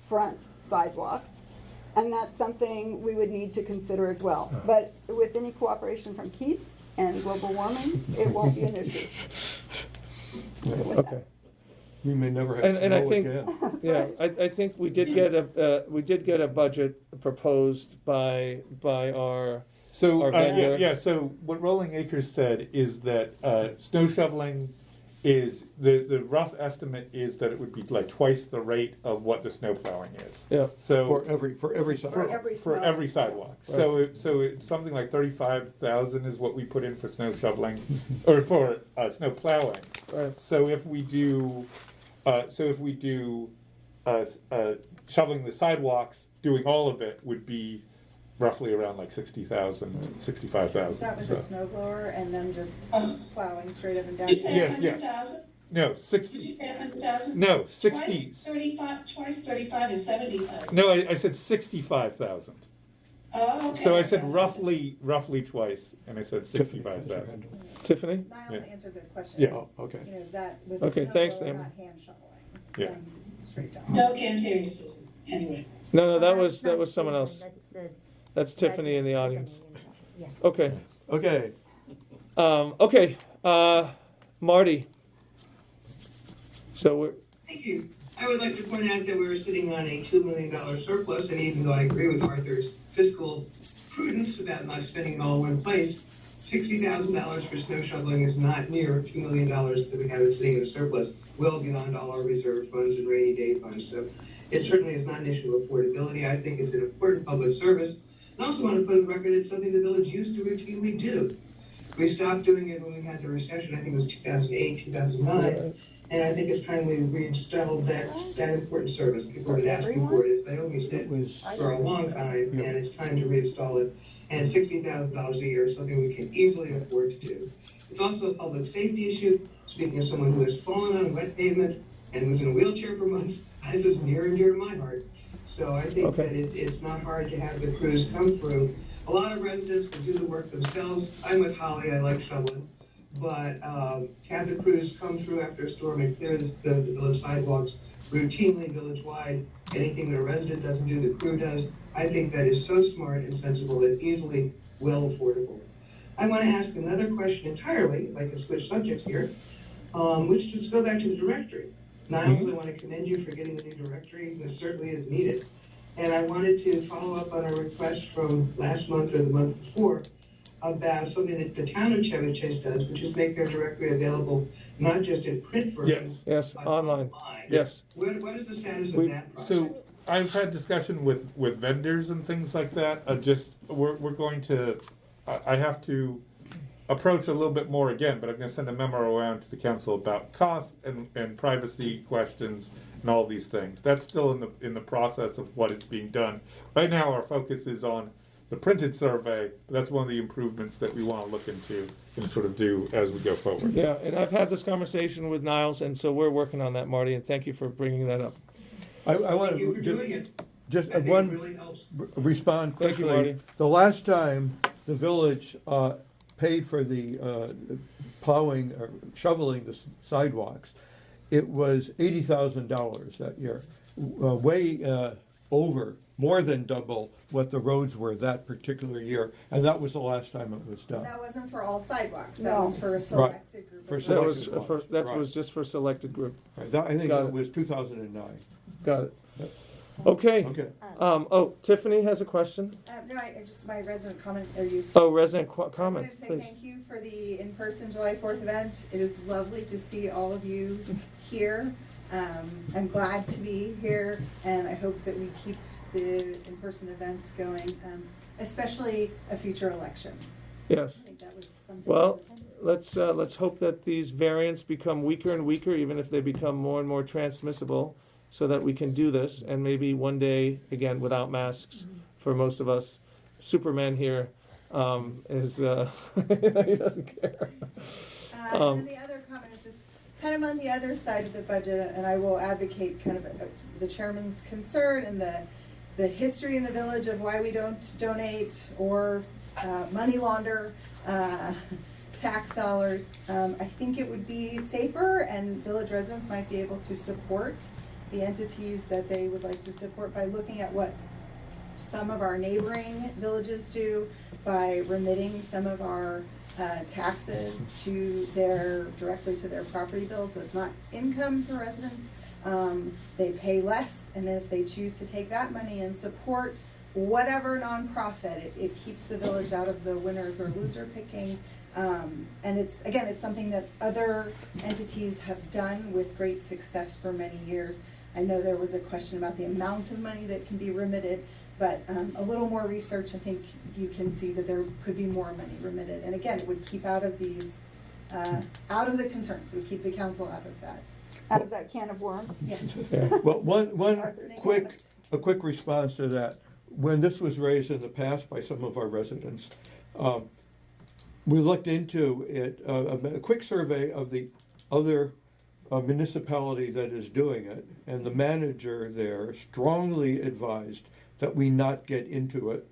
front sidewalks. And that's something we would need to consider as well. But with any cooperation from Keith and global warming, it won't be an issue. With Okay. that. We may never have And I snow think- again. Yeah, I think we did get a budget proposed by our, So, Our vendor. yeah, so what Rolling Acres said is that snow shoveling is, the rough estimate is that it would be like twice the rate of what the snow plowing is. yeah, So. For every side. For every For snow. every sidewalk. So it's something like 35,000 is what we put in for snow shoveling, or for snow plowing. right, So if we do, shoveling the sidewalks, doing all of it would be roughly around like 60,000, 65,000. Is that with a snow blower and then just plowing straight up and down? Did you say Yes, 100,000? No, Did you 60, say 100,000? no, 60. Twice 35 is 70,000. No, I said 65,000. Oh, okay. So I said roughly twice, and I said 65,000. Tiffany? Niles Yeah. answered the question. Yeah. Oh, okay. You know, is that with a Okay, snow thanks, blower, Amy. not hand shoveling? Yeah. And straight down. Still can't hear you, Susan. Anyway. No, that That's not was someone else. Susan, that's, That's Tiffany in the Tiffany audience. Yeah. Okay, Okay, okay, Marty. So we're, Thank you. I would like to point out that we're sitting on a $2 million surplus, and even though I agree with Arthur's fiscal prudence about not spending it all in one place, $60,000 for snow shoveling is not near $2 million that we have sitting in a surplus, well beyond all our reserve funds and rainy day funds. So it certainly is not an issue of affordability. I think it's an important public service. I also want to put on the record it's something the village used to routinely do. We stopped doing it when we had the recession, I think it was 2008, 2009. And I think it's time we reinstalled that important service. People have been asking for it, as Naomi it said, was, for a long time, and it's time to reinstall it. And $60,000 a year is something we can easily afford to do. It's also a public safety issue. Speaking of someone who has fallen on wet pavement and was in a wheelchair for months, this is near and dear to my heart. So I think Okay. that it's not hard to have the crews come through. A lot of residents will do the work themselves. I'm with Holly, I like shoveling. But have the crews come through after a storm and clear the village sidewalks routinely village-wide. Anything that a resident doesn't do, the crew does. I think that is so smart and sensible and easily well affordable. I want to ask another question entirely, if I can switch subjects here, which just go back to the directory. Niles, I want to commend you for getting the new directory. That certainly is needed. And I wanted to follow up on a request from last month or the month before about something that the town of Chevy does, which is make their directory available, not just in print version. Yes. Yes, but online. Yes. What is the status We- of that project? So I've had discussion with vendors and things like that. We're going to, I have to approach a little bit more again, but I'm going to send a memo around to the council about cost and privacy questions and all these things. That's still in the process of what is being done. Right now, our focus is on the printed survey. That's one of the improvements that we want to look into and sort of do as we go forward. Yeah, and I've had this conversation with Niles, and so we're working on that, Marty, and thank you for bringing that up. I want Thank you for doing to it. just I think it one really helps. respond Thank you, quickly. Marty. The last time the village paid for the plowing or shoveling the sidewalks, it was $80,000 that year, way over, more than double what the roads were that particular year, and that was the last time it was done. That wasn't for all sidewalks, No. that was for a selected group. For of That was, Selected for, ones, that right. was just for selected group. Right, that, I think Got it it. was 2009. Got it. Okay. Okay. Oh, Tiffany has a question. No, I just, my resident comment, are you? Oh, resident I wanted comment, to say please. thank you for the in-person July 4th event. It is lovely to see all of you here. I'm glad to be here, and I hope that we keep the in-person events going, especially a future election. Yes. I think that was something. Well, let's hope that these variants become weaker and weaker, even if they become more and more transmissible, so that we can do this, and maybe one day, again, without masks, for most of us. Superman here is, he doesn't care. And then the other comment is just kind of on the other side of the budget, and I will advocate kind of the chairman's concern and the history in the village of why we don't donate or money launder tax dollars. I think it would be safer, and village residents might be able to support the entities that they would like to support by looking at what some of our neighboring villages do, by remitting some of our taxes directly to their property bill, so it's not income for residents. They pay less, and then if they choose to take that money and support whatever nonprofit, it keeps the village out of the winners or loser picking. And it's something that other entities have done with great success for many years. I know there was a question about the amount of money that can be remitted, but a little more research, I think you can see that there could be more money remitted. And again, it would keep out of these, out of the concerns, it would keep the council out of that. Out of that can of worms? Yes. Well, one Or snake quick response to that. When this was raised in the past by some of our residents, we looked into it, a quick survey of the other municipality that is doing it, and the manager there strongly advised that we not get into it,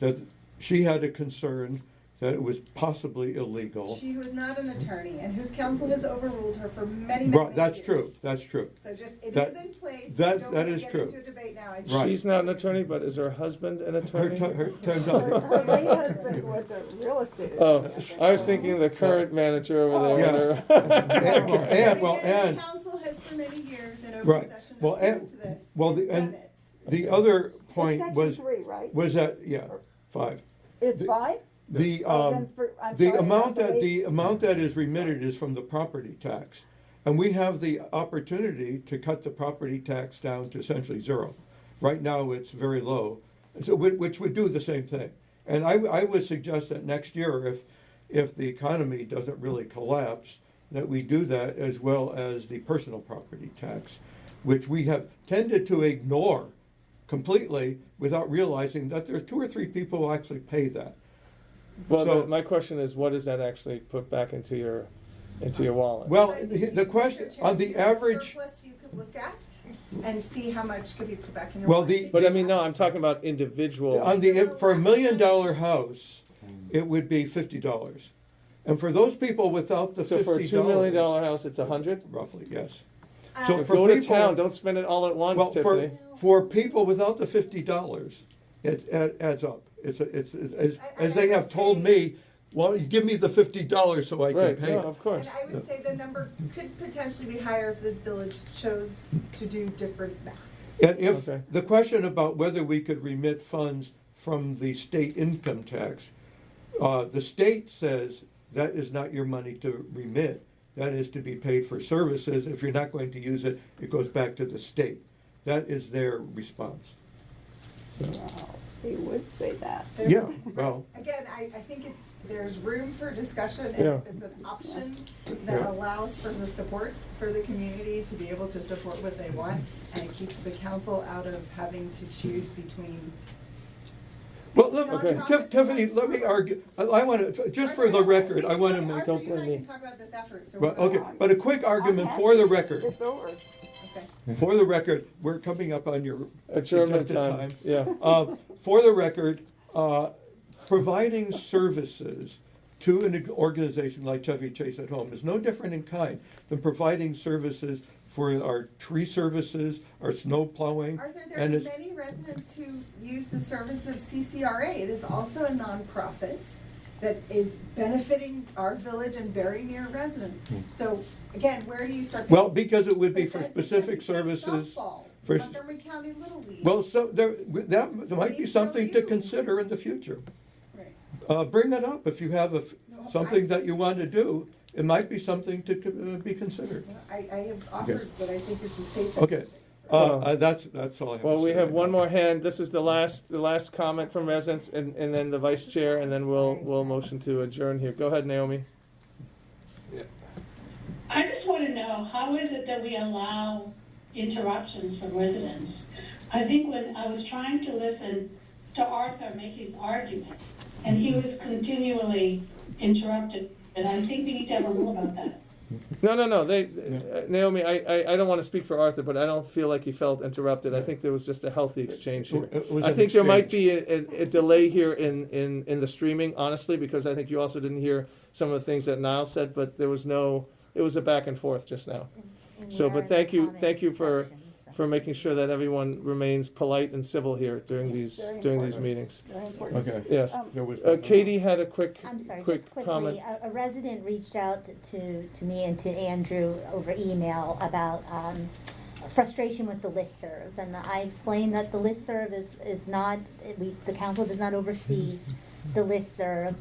that she had a concern that it was possibly illegal. She was not an attorney and whose counsel has overruled her for many, many, Right, many that's years. true, that's true. So just, it That- is in place. that- We don't that wanna is get true. into a debate now. I just- Right. She's not an attorney, but is her husband an Her, attorney? turns Her out, late husband was a real estate. Oh, agent. I was thinking the current manager over there. Yeah. with her- and, The council has for many years in open Right. session Well, and- approved this. well, We've and done it. the other It's point section was, 3, right? that, yeah, 5. It's the- 5? The, Oh, then I'm the sorry, amount not that, the the amount that is remitted is from the property tax. And we have the opportunity to cut the property tax down to essentially zero. Right now, it's very low, so, which would do the same thing. And I would suggest that next year, if the economy doesn't really collapse, that we do that as well as the personal property tax, which we have tended to ignore completely without realizing that there's 2 or 3 people who actually pay that. Well, So- my question is, what does that actually put back into your wallet? Well, I think the you question, research on it, the you have a average, surplus you could look at and see how much could be put back in your. Well, wallet. But I mean, no, I'm talking about individual. for $1 million house, it would be $50. And for those people without the So for a $2 million $50, house, it's 100? roughly, yes. So So for go to people- town, don't spend it all at once, Well, Tiffany. for people without the $50, it adds up. It's as they have told me, well, you give me the $50 so I can Right, pay no, it. of course. And I would say the number could potentially be higher if the village chose to do different math. And if, Okay. the question about whether we could remit funds from the state income tax, the state says that is not your money to remit. That is to be paid for services. If you're not going to use it, it goes back to the state. That is their response. Well, they would say that. Yeah, well, Again, I think there's room for discussion, Yeah. and it's an option that Yeah. allows for the support for the community to be able to support what they want, and it keeps the council out of having to choose between. well, let- Okay. Tiffany, let me argue, I want to, just for the record, I want to make, Don't blame me. We can talk about this effort, so. well, we're- okay, but a quick argument for the record. It's over. Okay. For the record, we're coming up on your Adjournment suggested time, time. yeah. For the record, providing services to an organization like Chevy Chase at Home is no different in kind than providing services for our tree services, our snow plowing. Arthur, there and are it's- many residents who use the service of CCRA. It is also a nonprofit that is benefiting our village and very near residents. So again, where do you start? Well, because it would be It for says it specific should be services. softball, for- Montgomery County Little League. Well, so there might be Please something show to you. consider in the future. Right. Bring it up if you have No, something I- that you want to do. It might be something to be considered. I have offered what I think is the safest. Okay, that's all I have to say. Well, we have right one now. more hand. This is the last comment from residents, and then the vice chair, and then we'll motion to adjourn here. Go ahead, Naomi. I just want to know, how is it that we allow interruptions from residents? I think when I was trying to listen to Arthur make his argument, and he was continually interrupted, and I think we need to have a rule about that. No. Naomi, I don't want to speak for Arthur, but I don't feel like he felt interrupted. I think there was just a healthy exchange here. It was I an think there might exchange. be a delay here in the streaming, honestly, because I think you also didn't hear some of the things that Niall said, but it was a back and forth just now. And So, we are but in thank the you comment for section, so. for making sure that everyone remains polite and civil here during these Very important. meetings. Very important. Okay. Yes. There was- Katie had a quick I'm sorry, quick just quickly, comment. a resident reached out to me and to Andrew over email about frustration with the listserv. And I explained that the listserv is not, the council does not oversee the listserv.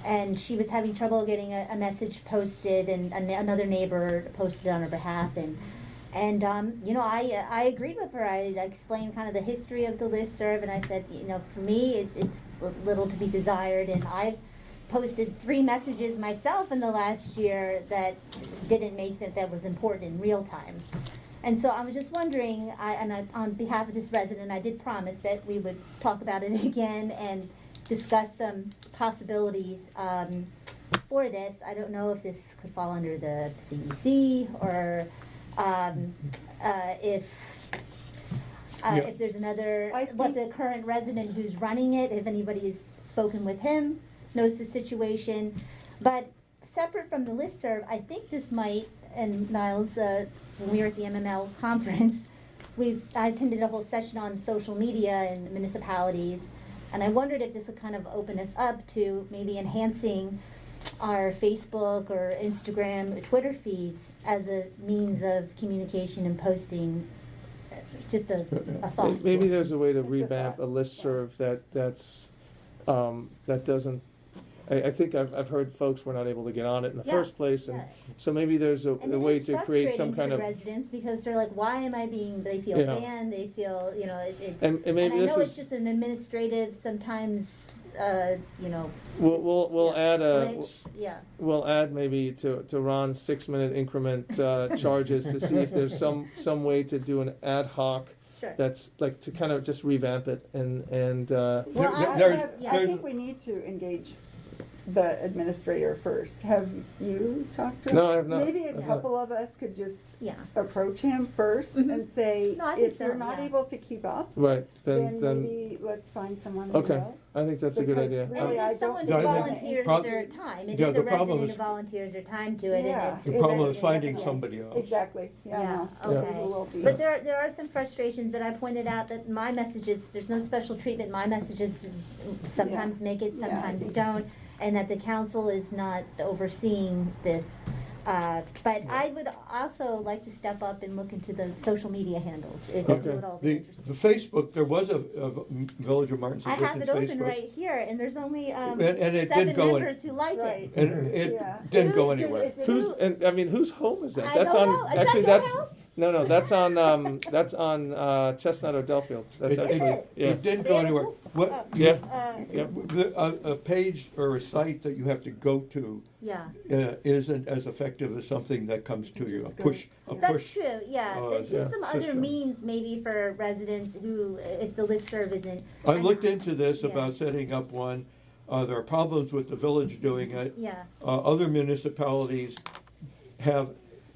And she was having trouble getting a message posted, and another neighbor posted on her behalf. And I agreed with her. I explained kind of the history of the listserv, and I said, for me, it's little to be desired. And I've posted 3 messages myself in the last year that didn't make that was important in real time. And so I was just wondering, on behalf of this resident, I did promise that we would talk about it again and discuss some possibilities for this. I don't know if this could fall under the CDC or if there's another, what the current resident who's running it, if anybody's spoken with him, knows the situation. But separate from the listserv, I think this might, and Niles, when we were at the MML conference, I attended a whole session on social media and municipalities, and I wondered if this would kind of open us up to maybe enhancing our Facebook or Instagram or Twitter feeds as a means of communication and posting. Just a thought. Maybe there's a way to revamp a listserv that doesn't. I think I've heard folks were not able to get on it in the Yeah, first place, and yeah. so maybe there's a And it way is to create some frustrating kind to of. residents because they're like, why am I being? They feel Yeah. banned. They feel, it's. And maybe I this know is. it's just an administrative, sometimes, We'll add a. glitch. Yeah. We'll add maybe to Ron's 6-minute increment charges to see if there's some way to do an ad hoc. Sure. That's like to kind of just revamp it and Well, There- I think we need to engage the administrator first. Have you talked to him? No, I have not. Maybe a I've not. couple of us could just Yeah. approach him first Mm-hmm. and say, No, I think if so, you're not yeah. able to keep up, Right, then then maybe let's find someone who okay. will. I think that's a good Because idea. really, And I it is someone who don't- volunteers Prob- their time. It Yeah, is the a problem resident is- who volunteers their time to it. Yeah. And it's The problem is resident finding effort. somebody else. Exactly, yeah, Yeah, no. okay. Who will be. But there are some frustrations that I pointed out that my messages, there's no special treatment. My messages sometimes make it, Yeah, I sometimes think- don't, and that the council is not overseeing this. But I would also like to step up and look into the social media handles, if you Okay. would all be The interested. Facebook, there was a Village of Martin I St. have Vincent's it open Facebook. right here, and there's only, And it 7 did go in- members who like Right. it. And it Yeah. didn't go It did- anywhere. it did- Who's, and, I mean, whose home is that? I That's don't on, know. Is actually, that your that's, house? no, that's on, Chestnut or Delfield. That's It- actually, it? yeah, It didn't go anywhere. What, yeah, Uh, yeah. a page or a site that you have to go to yeah. isn't as effective as something that comes to you, a Just go- push, a That's push. true, yeah. There's yeah, just some other system. means maybe for residents who, if the listserv isn't. I looked into this Yeah. about setting up one. There are problems with the village doing it. Yeah, Other municipalities have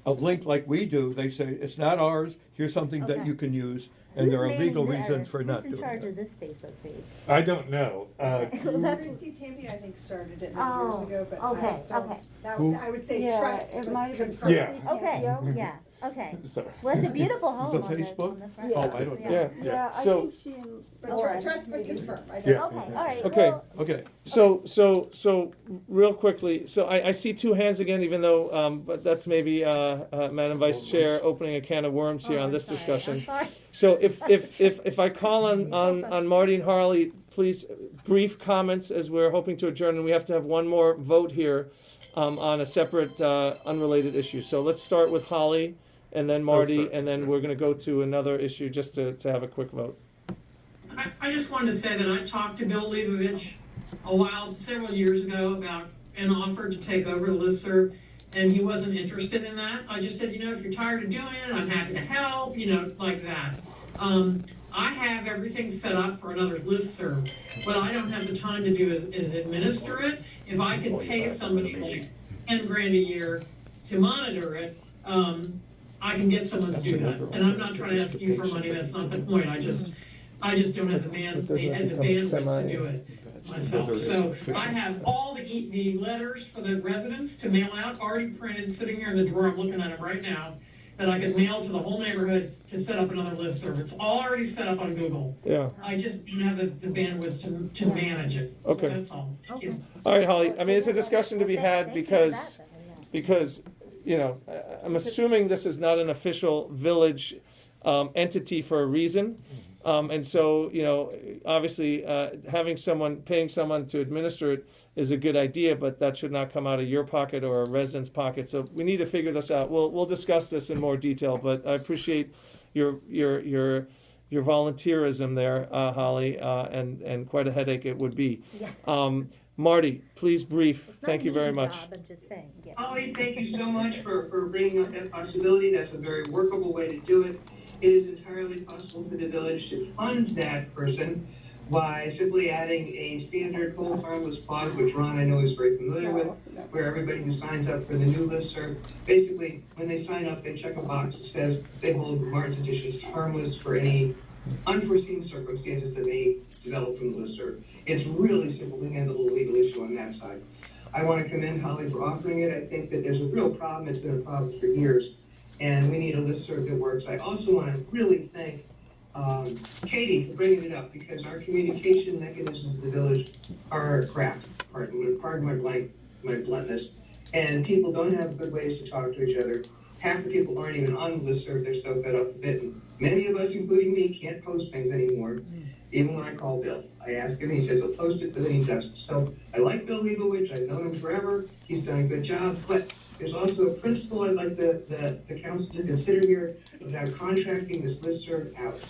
a link like we do. They say, it's not ours, here's something that Okay. you can use, and there are Who's legal managing reasons for not Who's in doing charge it. of this Facebook page? I don't know. Christy Tampi, I think, started it many years ago, but okay, I don't, okay. that, Who? I would say Yeah, trust, it but might have been confirm. Yeah. Okay, Yeah. yeah, okay. So, Well, it's a beautiful home The on the, Facebook? on the front. Oh, I don't know. Yeah. Yeah, I So- think she and But Laura trust but maybe. confirm. I don't Yeah. Okay, all right, Okay. well, Okay, So, real quickly, so I see 2 hands again, even though, but that's maybe, Madam Vice Chair opening a can of worms here oh, on I'm this sorry, discussion. I'm sorry. So if I call on Marty and Harley, please, brief comments as we're hoping to adjourn, and we have to have one more vote here, on a separate, unrelated issue. So let's start with Holly, and then Marty, sorry. and then we're gonna go to another issue, just to have a quick vote. I just wanted to say that I talked to Bill Leibovich several years ago about an offer to take over the listserv, and he wasn't interested in that. I just said, if you're tired of doing it, I'm happy to help, like that. I have everything set up for another listserv. What I don't have the time to do is administer it. If I could pay somebody like 10 grand a year to monitor it, I can get someone to do that. And I'm not trying to ask you for money, that's not the point. I just don't have the bandwidth to do it myself. So I have all the letters for the residents to mail out, already printed, sitting here in the drawer, I'm looking at them right now, that I could mail to the whole neighborhood to set up another listserv. It's all already set up on Google. Yeah, I just don't have the bandwidth to manage it. Okay. That's all. Thank you. all right, Holly, I mean, it's a discussion to be had, Thank you for that, because though, yeah. because, I'm assuming this is not an official village entity for a reason. And so, obviously, paying someone to administer it is a good idea, but that should not come out of your pocket or a resident's pocket. So we need to figure this out. We'll discuss this in more detail, but I appreciate your volunteerism there, Holly, and quite a headache it would be. Yeah. Marty, please brief. It's not Thank an you very easy much. job, I'm just saying, yeah. Holly, thank you so much for bringing up that possibility. That's a very workable way to do it. It is entirely possible for the village to fund that person by simply adding a standard hold harmless clause, which Ron I know is very familiar with, where everybody who signs up for the new listserv, basically, when they sign up, they check a box that says they hold Martin's Editions harmless for any unforeseen circumstances that may develop from the listserv. It's really simple to handle the legal issue on that side. I want to commend Holly for offering it. I think that there's a real problem. It's been a problem for years, and we need a listserv that works. I also want to really thank Katie for bringing it up, because our communication mechanisms in the village are crap. Pardon my bluntness. And people don't have good ways to talk to each other. Half the people aren't even on the listserv. They're so fed up with it. And many of us, including me, can't post things anymore. Even when I call Bill, I ask him, he says he'll post it, but then he doesn't. So I like Bill Leibovich. I've known him forever. He's done a good job. But there's also a principle I'd like the council to consider here about contracting this listserv out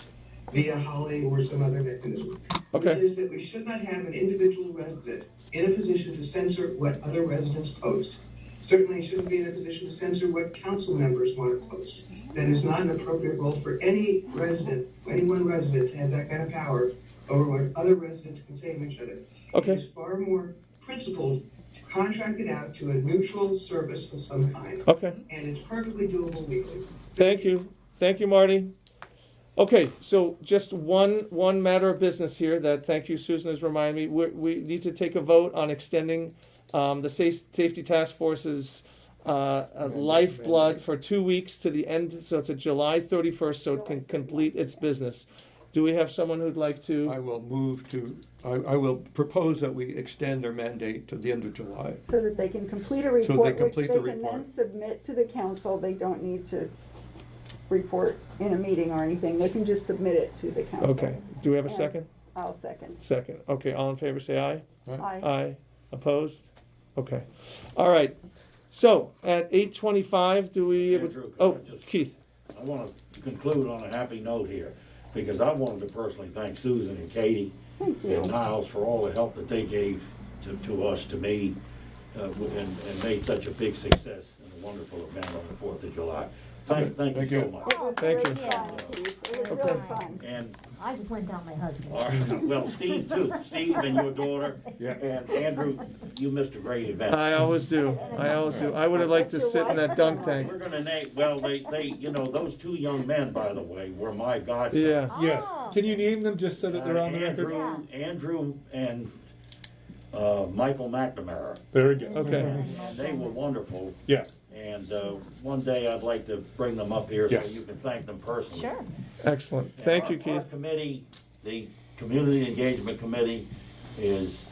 via Holly or some other mechanism. Okay. Which is that we should not have an individual resident in a position to censor what other residents post. Certainly shouldn't be in a position to censor what council members want to post. That is not an appropriate role for any resident, any one resident to have that kind of power over what other residents can say to each other. Okay. It is far more principled to contract it out to a neutral service of some kind. Okay. And it's perfectly doable legally. Thank you, Marty. Okay, so just one matter of business here that, thank you, Susan, has reminded me. We need to take a vote on extending the Safety Task Force's lifeblood for 2 weeks to the end, so to July 31st, so it can complete its business. Do we have someone who'd like I to? will move to, I will propose that we extend their mandate to the end of July. So that they can complete a they report, which complete they the can then report. submit to the council. They don't need to report in a meeting or anything. They can just submit it to the council. Okay, do we have a And second? I'll second. Second, okay, all in favor, say aye. Aye. Aye, opposed? Okay, all right. So, at 8:25, do we? Andrew, can Oh, I just- Keith, I want to conclude on a happy note here, because I wanted to personally thank Susan and Katie Thank you. and Niles for all the help that they gave to us, to me, and made such a big success and a wonderful event on the 4th of July. Thank Thank you so you. much. It was Thank great you. fun, Keith. It was Okay. really fun. And, I just went down my husband. all right, well, Steve too, Steve and your daughter, Yeah. and Andrew, you missed a great event. I always do, I always do. I would have liked to That's sit your in that wife's dunk fault. tank. We're gonna name, well, they, you know, those two young men, by the way, were my godsons. Yeah. Yes, Oh. can you name them just so that they're on the record? Andrew and Michael McNamara, There we go. Okay. and they were wonderful. Yes, And one day I'd like to bring them up here so Yes. you can thank them personally. Sure. Excellent, And thank you, Our Keith. committee, the Community Engagement Committee, is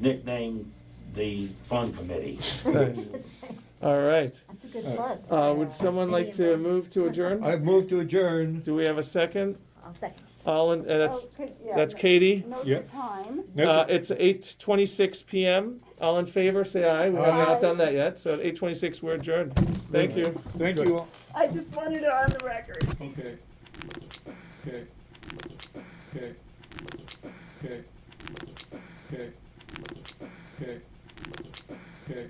nicknamed the Fun Committee. Nice. All right, That's a good plug. would someone like to move to adjourn? I've moved to adjourn. Do we have a second? I'll second. All in, that's, Oh, yeah, that's no- Katie. Note Yeah. the time. Nope. It's 8:26 PM. All in favor, say aye. We have not Aye. done that yet, so at 8:26, we're adjourned. Thank you. thank you all. I just wanted it on the record. Okay. Okay. Okay. Okay. Okay. Okay. Okay.